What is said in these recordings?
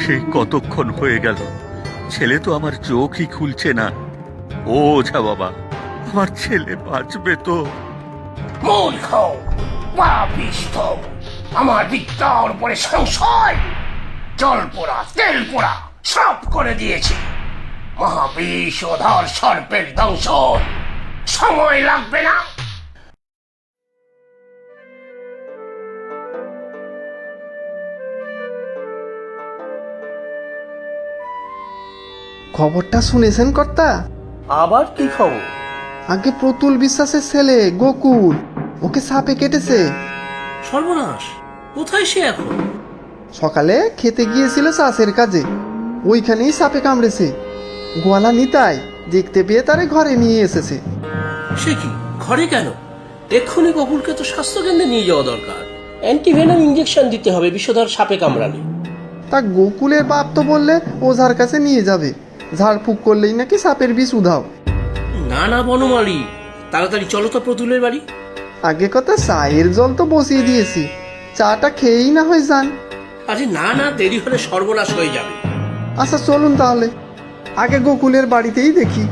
সেই কতক্ষণ হয়ে গেল, ছেলে তো আমার চোখই খুলছে না। ও ওঝা বাবা, আমার ছেলে বাঁচবে তো? মূর্খ পাপিষ্ঠ, আমার বিদ্যার উপরে সংশয়! জল পোড়া তেল পোড়া সব করে দিয়েছি। মহাবিষধর সর্পের ধ্বংস সময় লাগবে না। খবরটা শুনেছেন কর্তা? আবার কি খবর? আগে প্রতুল বিশ্বাসের ছেলে গোকুল, ওকে সাপে কেটেছে। সর্বনাশ! কোথায় সে এখন? সকালে খেতে গিয়েছিল চাষের কাজে, ওইখানেই সাপে কামড়েছে। গোয়ালা নিতাই দেখতে পেয়ে তারে ঘরে নিয়ে এসেছে। সে কি, ঘরে কেন? এক্ষুনি গোকুলকে তো স্বাস্থ্যকেন্দ্রে নিয়ে যাওয়া দরকার। অ্যান্টিভেনম ইঞ্জেকশন দিতে হবে বিষধর সাপে কামড়ালে। তা গোকুলের বাপ তো বললে ওঝার কাছে নিয়ে যাবে, ঝাড়ফুঁক করলেই নাকি সাপের বিষ উধাও। না না বনমালী, তাড়াতাড়ি চলো তো প্রতুলের বাড়ি। আগে কথা চায়ের জল তো বসিয়ে দিয়েছি, চাটা খেয়েই না হয় যান। আরে না না, দেরি হলে সর্বনাশ হয়ে যাবে। আচ্ছা চলুন তাহলে, আগে গোকুলের বাড়িতেই দেখি।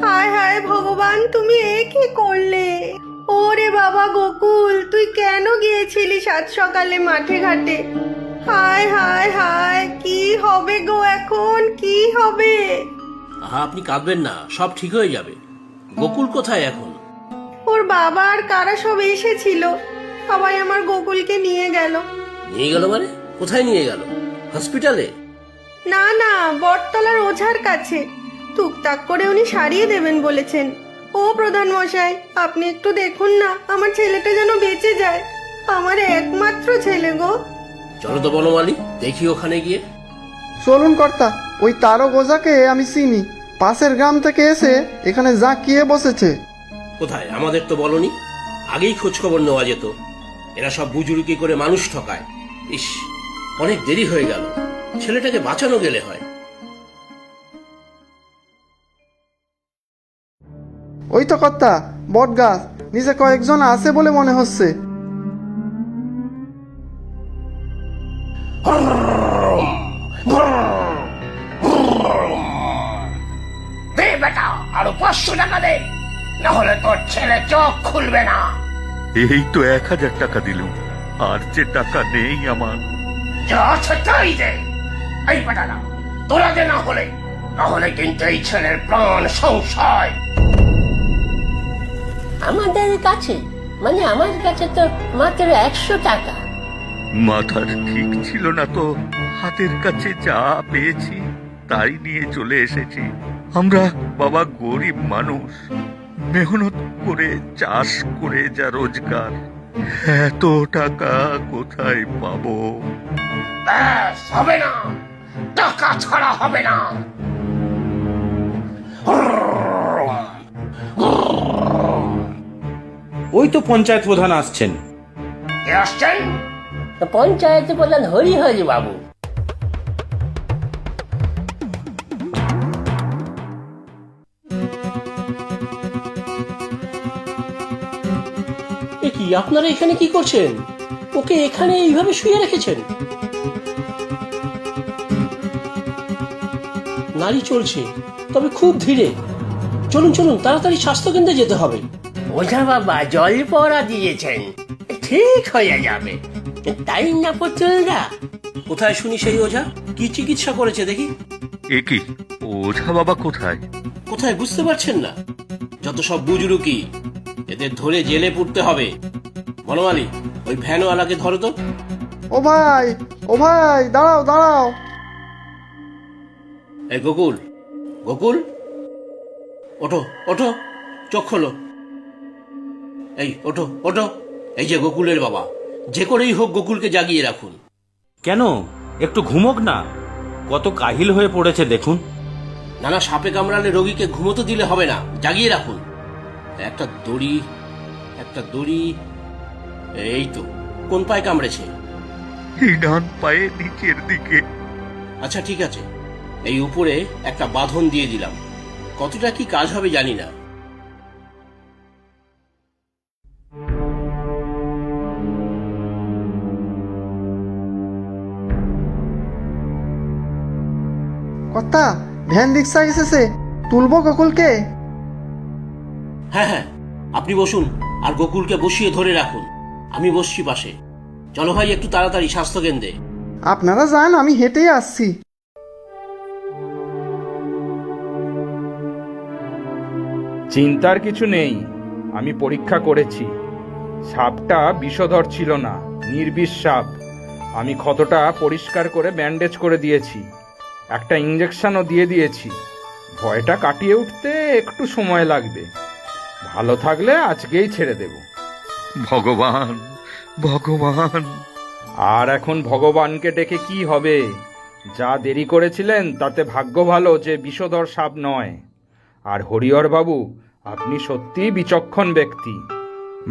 হায় হায় ভগবান, তুমি এ কি করলে? ওরে বাবা গোকুল, তুই কেন গিয়েছিলি সাত সকালে মাঠে ঘাটে? হায় হায় হায়, কি হবে গো এখন, কি হবে? আহা, আপনি কাঁদবেন না, সব ঠিক হয়ে যাবে। গোকুল কোথায় এখন? ওর বাবা আর কারা সব এসেছিল, সবাই আমার গোকুলকে নিয়ে গেল। নিয়ে গেল মানে? কোথায় নিয়ে গেল? হসপিটালে? না না, বটতলার ওঝার কাছে। টুকটাক করে উনি সারিয়ে দেবেন বলেছেন। ও প্রধান মশাই, আপনি একটু দেখুন না, আমার ছেলেটা যেন বেঁচে যায়। আমার একমাত্র ছেলে গো। চলো তো বনমালী, দেখি ওখানে গিয়ে। চলুন কর্তা, ওই তারক ওঝাকে আমি চিনি, পাশের গ্রাম থেকে এসে এখানে জাঁকিয়ে বসেছে। কোথায়? আমাদের তো বলনি। আগেই খোঁজ খবর নেওয়া যেত। এরা সব বুজুর্গি করে মানুষ ঠকায়। ইস, অনেক দেরি হয়ে গেল। ছেলেটাকে বাঁচানো গেলে হয়। ওই তো কর্তা, বট গাছ নিচে কয়েকজন আছে বলে মনে হচ্ছে। দে বেটা, আরো 500 টাকা দে, না হলে তোর ছেলে চোখ খুলবে না। এই তো 1000 টাকা দিলুম, আর যে টাকা নেই আমার। যা আছে তাই দে। এই বেটা না, তোরা দে, না হলে কিন্তু এই ছেলের প্রাণ সংশয়। আমাদের কাছে মানে আমার কাছে তো মাত্র 100 টাকা। মাথার ঠিক ছিল না তো, হাতের কাছে যা পেয়েছি তাই নিয়ে চলে এসেছি। আমরা বাবা গরিব মানুষ, মেহনত করে চাষ করে যা রোজগার, এত টাকা কোথায় পাবো? ব্যাস, হবে না, টাকা ছাড়া হবে না। ওই তো পঞ্চায়েত প্রধান আসছেন। কে আসছেন? তো পঞ্চায়েত প্রধান হরি বাবু। এ কি, আপনারা এখানে কি করছেন? ওকে এখানে এইভাবে শুয়ে রেখেছেন? নাড়ি চলছে, তবে খুব ধীরে। চলুন চলুন, তাড়াতাড়ি স্বাস্থ্যকেন্দ্রে যেতে হবে। ওঝা বাবা জল পড়া দিয়েছেন, ঠিক হয়ে যাবে, তাই না পুতুলদা? কোথায় শুনি সেই ওঝা? কি চিকিৎসা করেছে দেখি। এ কি, ওঝা বাবা কোথায়? কোথায় বুঝতে পারছেন না? যত সব বুজরুকি, এদের ধরে জেলে পুরতে হবে। বনমালী, ওই ভ্যানওয়ালাকে ধরো তো। ও ভাই, ও ভাই, দাঁড়াও দাঁড়াও। এই গোকুল, গোকুল, ওঠো ওঠো, চোখ খোলো। এই ওঠো ওঠো, এই যে গোকুলের বাবা, যে করেই হোক গোকুলকে জাগিয়ে রাখুন। কেন, একটু ঘুমোক না, কত কাহিল হয়ে পড়েছে দেখুন। নানা, সাপে কামড়ালে রোগীকে ঘুমোতে দিলে হবে না, জাগিয়ে রাখুন। একটা দড়ি। এই তো, কোন পায়ে কামড়েছে? এই ডান পায়ে নিচের দিকে। আচ্ছা ঠিক আছে, এই উপরে একটা বাঁধন দিয়ে দিলাম। কতটা কি কাজ হবে জানি না। কর্তা, ভ্যান রিক্সা এসেছে, তুলবো গোকুলকে? হ্যাঁ হ্যাঁ, আপনি বসুন আর গোকুলকে বসিয়ে ধরে রাখুন, আমি বসছি পাশে। চলো ভাই, একটু তাড়াতাড়ি স্বাস্থ্যকেন্দ্রে। আপনারা যান, আমি হেঁটেই আসছি। চিন্তার কিছু নেই, আমি পরীক্ষা করেছি। সাপটা বিষধর ছিল না, নির্বিষ সাপ। আমি ক্ষতটা পরিষ্কার করে ব্যান্ডেজ করে দিয়েছি, একটা ইঞ্জেকশনও দিয়ে দিয়েছি। ভয়টা কাটিয়ে উঠতে একটু সময় লাগবে। ভালো থাকলে আজকেই ছেড়ে দেব। ভগবান, ভগবান! আর এখন ভগবানকে ডেকে কি হবে? যা দেরি করেছিলেন তাতে ভাগ্য ভালো যে বিষধর সাপ নয়। আর হরিহর বাবু, আপনি সত্যিই বিচক্ষণ ব্যক্তি।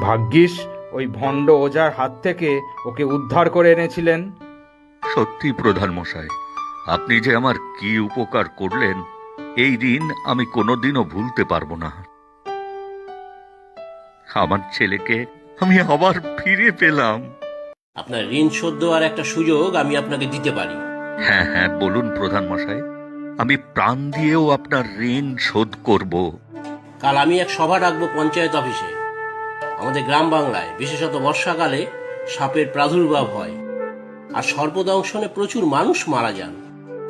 ভাগ্যিস ওই ভণ্ড ওঝার হাত থেকে ওকে উদ্ধার করে এনেছিলেন। সত্যি প্রধান মশাই, আপনি যে আমার কি উপকার করলেন, এই ঋণ আমি কোনোদিনও ভুলতে পারবো না। আমার ছেলেকে আমি আবার ফিরে পেলাম। আপনার ঋণ শোধ দেওয়ার একটা সুযোগ আমি আপনাকে দিতে পারি। হ্যাঁ হ্যাঁ, বলুন প্রধান মশাই, আমি প্রাণ দিয়েও আপনার ঋণ শোধ করব। কাল আমি এক সভা ডাকবো পঞ্চায়েত অফিসে। আমাদের গ্রাম বাংলায় বিশেষত বর্ষাকালে সাপের প্রাদুর্ভাব হয়, আর সর্পদংশনে প্রচুর মানুষ মারা যান।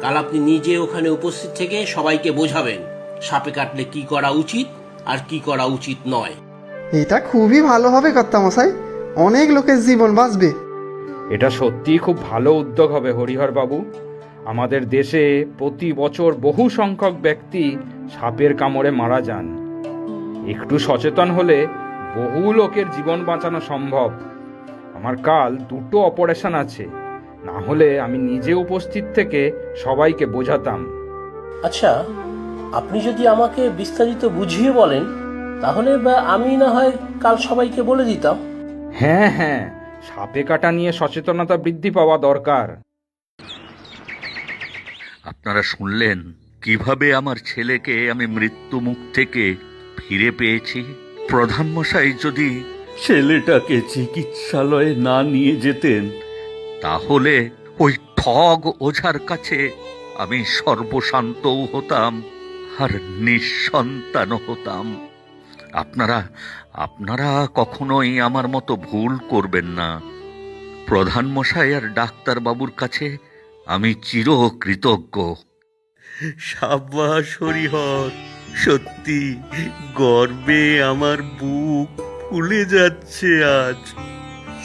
কাল আপনি নিজে ওখানে উপস্থিত থেকে সবাইকে বোঝাবেন সাপে কাটলে কি করা উচিত আর কি করা উচিত নয়। এটা খুবই ভালো হবে কর্তামশাই, অনেক লোকের জীবন বাঁচবে। এটা সত্যিই খুব ভালো উদ্যোগ হবে হরিহর বাবু। আমাদের দেশে প্রতি বছর বহু সংখ্যক ব্যক্তি সাপের কামড়ে মারা যান। একটু সচেতন হলে বহু লোকের জীবন বাঁচানো সম্ভব। আমার কাল 2টো অপারেশন আছে, না হলে আমি নিজে উপস্থিত থেকে সবাইকে বোঝাতাম। আচ্ছা, আপনি যদি আমাকে বিস্তারিত বুঝিয়ে বলেন তাহলে আমি না হয় কাল সবাইকে বলে দিতাম। হ্যাঁ হ্যাঁ, সাপে কাটা নিয়ে সচেতনতা বৃদ্ধি পাওয়া দরকার। আপনারা শুনলেন কিভাবে আমার ছেলেকে আমি মৃত্যু মুখ থেকে ফিরে পেয়েছি। প্রধান মশাই যদি ছেলেটাকে চিকিৎসালয়ে না নিয়ে যেতেন, তাহলে ওই ঠগ ওঝার কাছে আমি সর্বশান্তও হতাম আর নিঃসন্তানও হতাম। আপনারা কখনোই আমার মতো ভুল করবেন না। প্রধান মশাই আর ডাক্তার বাবুর কাছে আমি চিরকৃতজ্ঞ। সাব্বাস হরিহর, সত্যি গর্বে আমার বুক ফুলে যাচ্ছে আজ।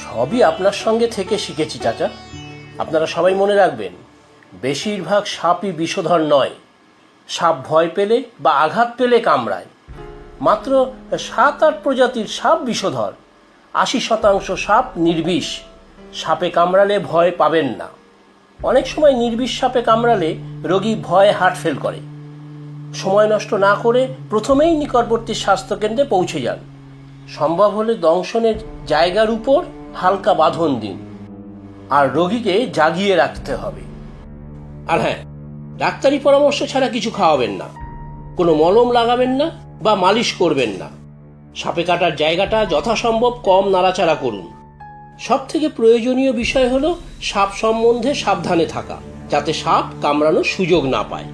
সবই আপনার সঙ্গে থেকে শিখেছি চাচা। আপনারা সবাই মনে রাখবেন, বেশিরভাগ সাপই বিষধর নয়। সাপ ভয় পেলে বা আঘাত পেলে কামড়ায়। মাত্র 7-8 প্রজাতির সাপ বিষধর, 80% সাপ নির্বিষ। সাপে কামড়ালে ভয় পাবেন না। অনেক সময় নির্বিষ সাপে কামড়ালে রোগী ভয়ে হার্ট ফেল করে। সময় নষ্ট না করে প্রথমেই নিকটবর্তী স্বাস্থ্যকেন্দ্রে পৌঁছে যান। সম্ভব হলে দংশনের জায়গার উপর হালকা বাঁধন দিন, আর রোগীকে জাগিয়ে রাখতে হবে। আর হ্যাঁ, ডাক্তারি পরামর্শ ছাড়া কিছু খাওয়াবেন না, কোনো মলম লাগাবেন না বা মালিশ করবেন না। সাপে কাটার জায়গাটা যথাসম্ভব কম নাড়াচাড়া করুন। সব থেকে প্রয়োজনীয় বিষয় হলো সাপ সম্বন্ধে সাবধানে থাকা, যাতে সাপ কামড়ানোর সুযোগ না পায়।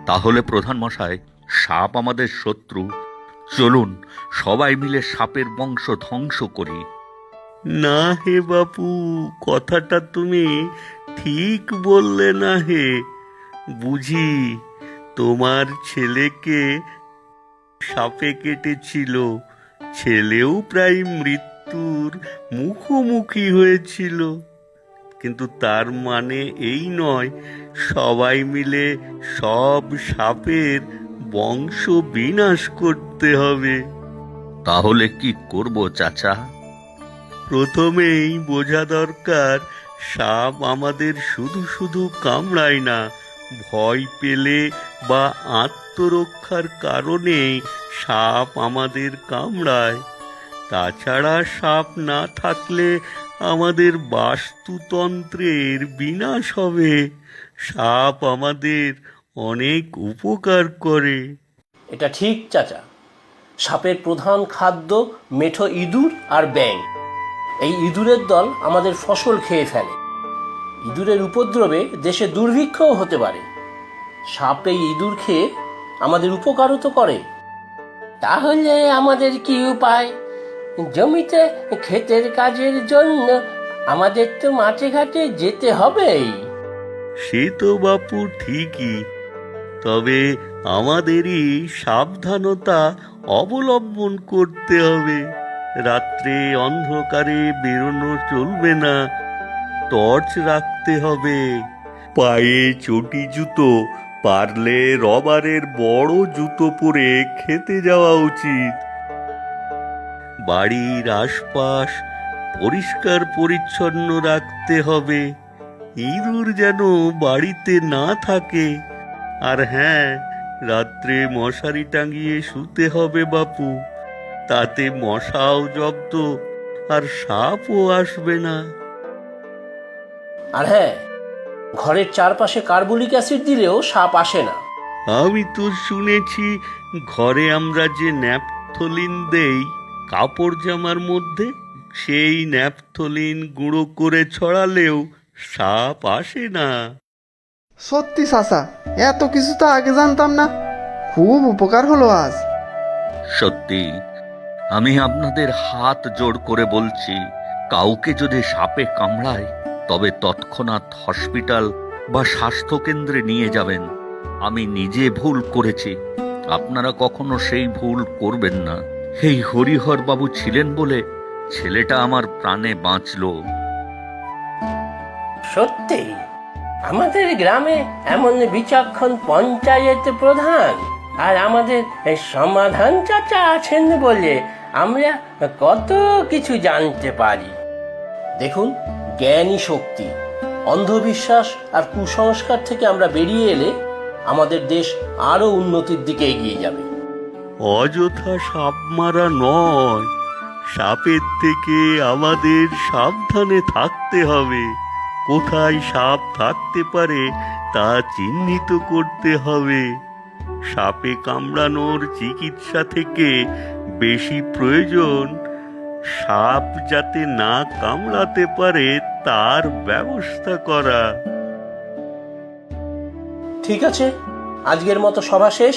তাহলে প্রধান মশাই, সাপ আমাদের শত্রু। চলুন সবাই মিলে সাপের বংশ ধ্বংস করি। না হে বাপু, কথাটা তুমি ঠিক বললে না হে। বুঝি তোমার ছেলেকে সাপে কেটেছিল, ছেলেও প্রায় মৃত্যুর মুখোমুখি হয়েছিল, কিন্তু তার মানে এই নয় সবাই মিলে সব সাপের বংশ বিনাশ করতে হবে। তাহলে কি করব চাচা? প্রথমেই বোঝা দরকার, সাপ আমাদের শুধু শুধু কামড়ায় না, ভয় পেলে বা আত্মরক্ষার কারণে সাপ আমাদের কামড়ায়। তাছাড়া সাপ না থাকলে আমাদের বাস্তুতন্ত্রের বিনাশ হবে। সাপ আমাদের অনেক উপকার করে। এটা ঠিক চাচা। সাপের প্রধান খাদ্য মেঠো ইঁদুর আর ব্যাঙ। এই ইঁদুরের দল আমাদের ফসল খেয়ে ফেলে। ইঁদুরের উপদ্রবে দেশে দুর্ভিক্ষও হতে পারে। সাপ এই ইঁদুর খেয়ে আমাদের উপকারও তো করে। তাহলে আমাদের কি উপায়? জমিতে ক্ষেতের কাজের জন্য আমাদের তো মাঠে ঘাটে যেতে হবেই। সে তো বাপু ঠিকই, তবে আমাদেরই সাবধানতা অবলম্বন করতে হবে। রাত্রে অন্ধকারে বেরোনো চলবে না, টর্চ রাখতে হবে। পায়ে চটি জুতো, পারলে রবারের বড় জুতো পরে খেতে যাওয়া উচিত। বাড়ির আশপাশ পরিষ্কার পরিচ্ছন্ন রাখতে হবে, ইঁদুর যেন বাড়িতে না থাকে। আর হ্যাঁ, রাত্রে মশারি টাঙিয়ে শুতে হবে বাপু, তাতে মশাও জব্দ আর সাপও আসবে না। আর হ্যাঁ, ঘরের চারপাশে কার্বলিক অ্যাসিড দিলেও সাপ আসে না। আমি তো শুনেছি ঘরে আমরা যে ন্যাপথলিন দেই কাপড় জামার মধ্যে, সেই ন্যাপথলিন গুঁড়ো করে ছড়ালেও সাপ আসে না। সত্যি চাচা, এত কিছু তো আগে জানতাম না। খুব উপকার হলো আজ। সত্যি, আমি আপনাদের হাত জোড় করে বলছি, কাউকে যদি সাপে কামড়ায় তবে তৎক্ষণাৎ হসপিটাল বা স্বাস্থ্যকেন্দ্রে নিয়ে যাবেন। আমি নিজে ভুল করেছি, আপনারা কখনো সেই ভুল করবেন না। এই হরিহর বাবু ছিলেন বলে ছেলেটা আমার প্রাণে বাঁচলো। সত্যি, আমাদের গ্রামে এমন বিচক্ষণ পঞ্চায়েত প্রধান আর আমাদের সমাধান চাচা আছেন বলে আমরা কত কিছু জানতে পারি। দেখুন, জ্ঞানী শক্তি, অন্ধবিশ্বাস আর কুসংস্কার থেকে আমরা বেরিয়ে এলে আমাদের দেশ আরো উন্নতির দিকে এগিয়ে যাবে। অযথা সাপ মারা নয়, সাপের থেকে আমাদের সাবধানে থাকতে হবে। কোথায় সাপ থাকতে পারে তা চিহ্নিত করতে হবে। সাপে কামড়ানোর চিকিৎসা থেকে বেশি প্রয়োজন সাপ যাতে না কামড়াতে পারে তার ব্যবস্থা করা। ঠিক আছে, আজকের মতো সভা শেষ।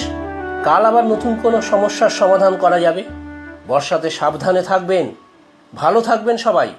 কাল আবার নতুন কোনো সমস্যার সমাধান করা যাবে। বর্ষাতে সাবধানে থাকবেন, ভালো থাকবেন সবাই।